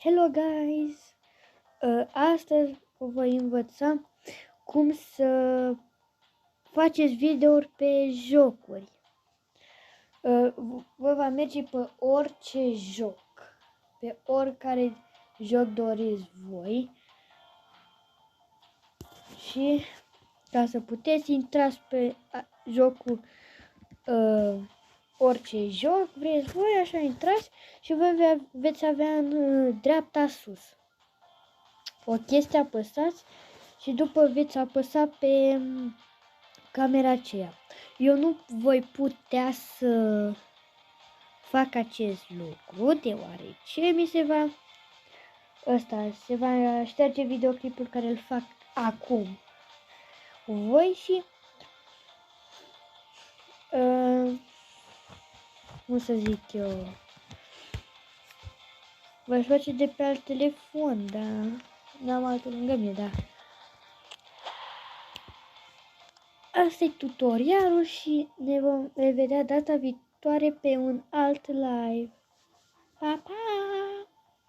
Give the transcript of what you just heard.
Hello guys! Astăzi vă voi învăța cum să faceți videouri pe jocuri. Vă va merge pe orice joc, pe oricare joc doriți voi și ca să puteți intrați pe jocul orice joc vreți voi, așa intrați și voi veți avea în dreapta sus o chestie, apăsați și după veți apăsa pe camera aceea. Eu nu voi putea să fac acest lucru deoarece se va șterge videoclipul care îl fac acum cu voi și cum să zic eu, voi face de pe alt telefon, dar n-am altul lângă mine, da. Asta e tutorialul și ne vom vedea data viitoare pe un alt live. Pa, pa!